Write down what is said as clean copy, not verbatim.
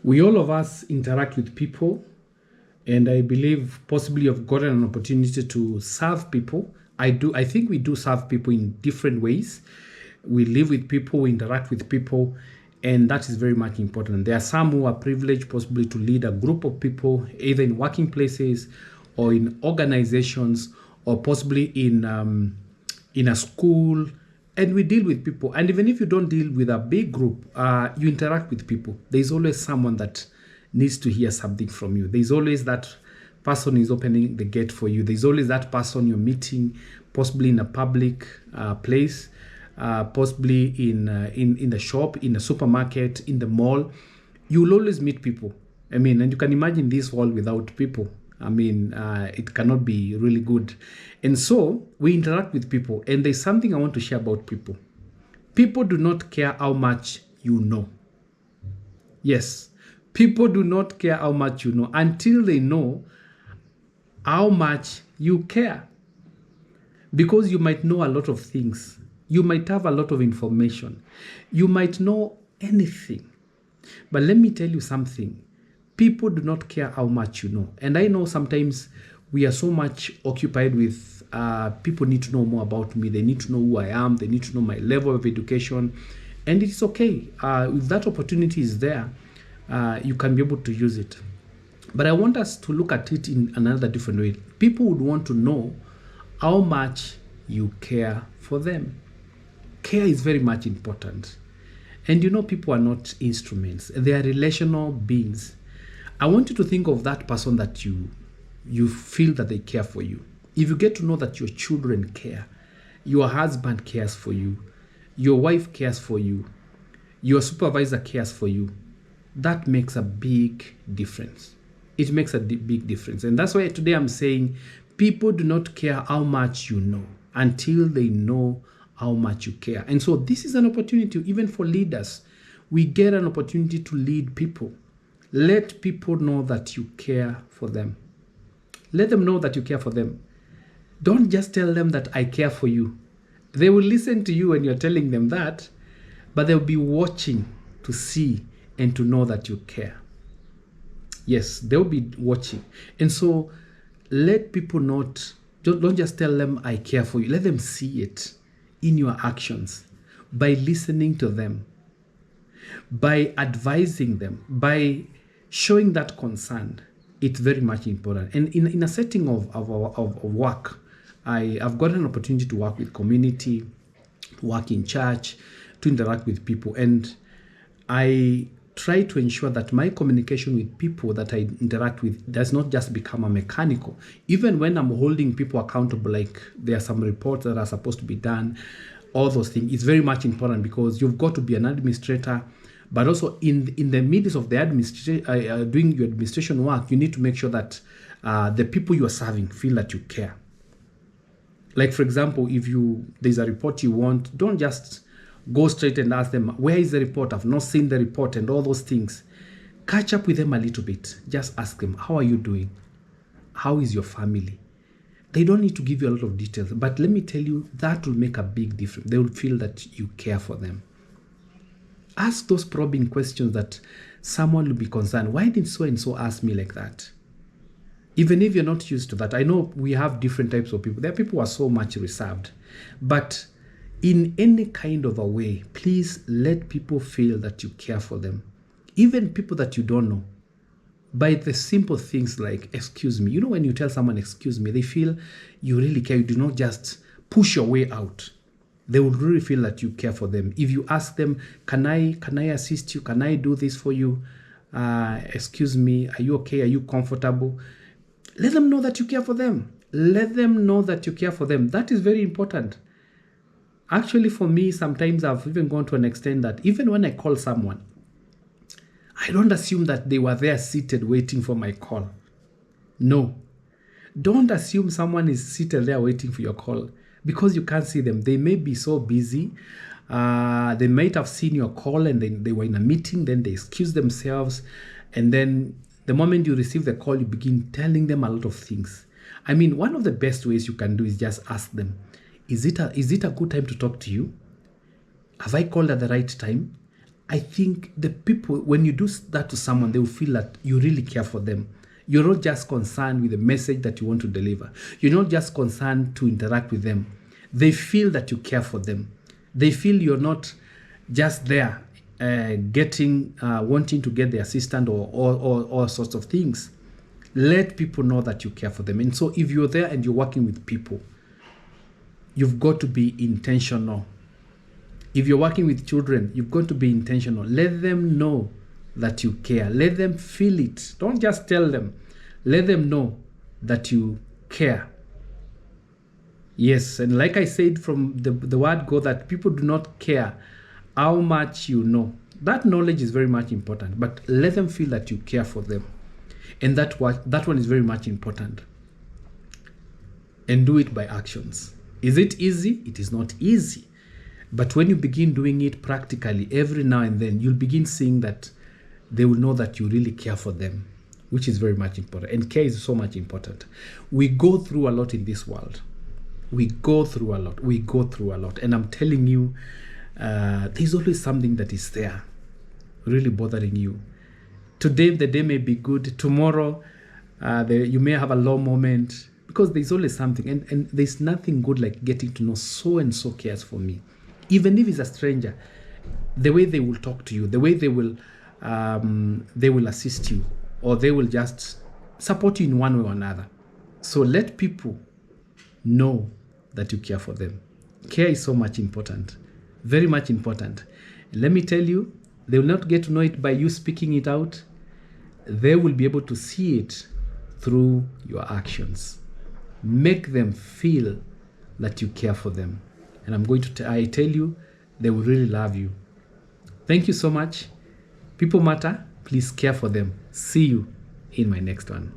We all of us interact with people, and I believe possibly you've gotten an opportunity to serve people. I think we do serve people in different ways. We live with people, we interact with people, and that is very much important. There are some who are privileged possibly to lead a group of people, either in working places or in organizations, or possibly in a school, and we deal with people. And even if you don't deal with a big group, you interact with people. There's always someone that needs to hear something from you. There's always that person is opening the gate for you. There's always that person you're meeting, possibly in a public place, possibly in the shop, in the supermarket, in the mall. You'll always meet people. I mean, and you can imagine this world without people. I mean, it cannot be really good. And so we interact with people. And there's something I want to share about people. People do not care how much you know. Yes, people do not care how much you know until they know how much you care. Because you might know a lot of things. You might have a lot of information. You might know anything. But let me tell you something. People do not care how much you know. And I know sometimes we are so much occupied with people need to know more about me. They need to know who I am. They need to know my level of education. And it's okay. If that opportunity is there, you can be able to use it. But I want us to look at it in another different way. People would want to know how much you care for them. Care is very much important. And you know, people are not instruments. They are relational beings. I want you to think of that person that you feel that they care for you. If you get to know that your children care, your husband cares for you, your wife cares for you, your supervisor cares for you, that makes a big difference. It makes a big difference. And that's why today I'm saying people do not care how much you know until they know how much you care. And so this is an opportunity even for leaders. We get an opportunity to lead people. Let people know that you care for them. Let them know that you care for them. Don't just tell them that I care for you. They will listen to you when you're telling them that, but they'll be watching to see and to know that you care. Yes, they'll be watching. And so let people don't just tell them I care for you. Let them see it in your actions by listening to them, by advising them, by showing that concern. It's very much important. And in a setting of work, I've got an opportunity to work with community, to work in church, to interact with people. And I try to ensure that my communication with people that I interact with does not just become a mechanical. Even when I'm holding people accountable, like there are some reports that are supposed to be done, all those things, it's very much important because you've got to be an administrator. But also in the midst of the doing your administration work, you need to make sure that the people you are serving feel that you care. Like, for example, if there's a report you want, don't just go straight and ask them, where is the report? I've not seen the report and all those things. Catch up with them a little bit. Just ask them, how are you doing? How is your family? They don't need to give you a lot of details, but let me tell you, that will make a big difference. They will feel that you care for them. Ask those probing questions that someone will be concerned. Why did so-and-so ask me like that? Even if you're not used to that. I know we have different types of people. There are people who are so much reserved. But in any kind of a way, please let people feel that you care for them. Even people that you don't know. By the simple things like, excuse me. You know, when you tell someone, excuse me, they feel you really care. You do not just push your way out. They will really feel that you care for them. If you ask them, can I assist you? Can I do this for you? Excuse me, are you okay? Are you comfortable? Let them know that you care for them. Let them know that you care for them. That is very important. Actually, for me, sometimes I've even gone to an extent that even when I call someone, I don't assume that they were there seated waiting for my call. No. Don't assume someone is seated there waiting for your call because you can't see them. They may be so busy. They might have seen your call and then they were in a meeting, then they excuse themselves. And then the moment you receive the call, you begin telling them a lot of things. I mean, one of the best ways you can do is just ask them, is it a good time to talk to you? Have I called at the right time? I think the people, when you do that to someone, they will feel that you really care for them. You're not just concerned with the message that you want to deliver. You're not just concerned to interact with them. They feel that you care for them. They feel you're not just there wanting to get the assistant or all sorts of things. Let people know that you care for them. And so if you're there and you're working with people, you've got to be intentional. If you're working with children, you've got to be intentional. Let them know that you care. Let them feel it. Don't just tell them. Let them know that you care. Yes, and like I said from the word go, that people do not care how much you know. That knowledge is very much important, but let them feel that you care for them. And that one is very much important. And do it by actions. Is it easy? It is not easy. But when you begin doing it practically every now and then, you'll begin seeing that they will know that you really care for them, which is very much important. And care is so much important. We go through a lot in this world. We go through a lot. And I'm telling you, there's always something that is there really bothering you. Today, the day may be good. Tomorrow, you may have a low moment, because there's always something. And there's nothing good like getting to know so and so cares for me. Even if it's a stranger, the way they will talk to you, the way they will assist you, or they will just support you in one way or another. So let people know that you care for them. Care is so much important, very much important. Let me tell you, they will not get to know it by you speaking it out. They will be able to see it through your actions. Make them feel that you care for them. And I'm going to I tell you, they will really love you. Thank you so much. People matter. Please care for them. See you in my next one.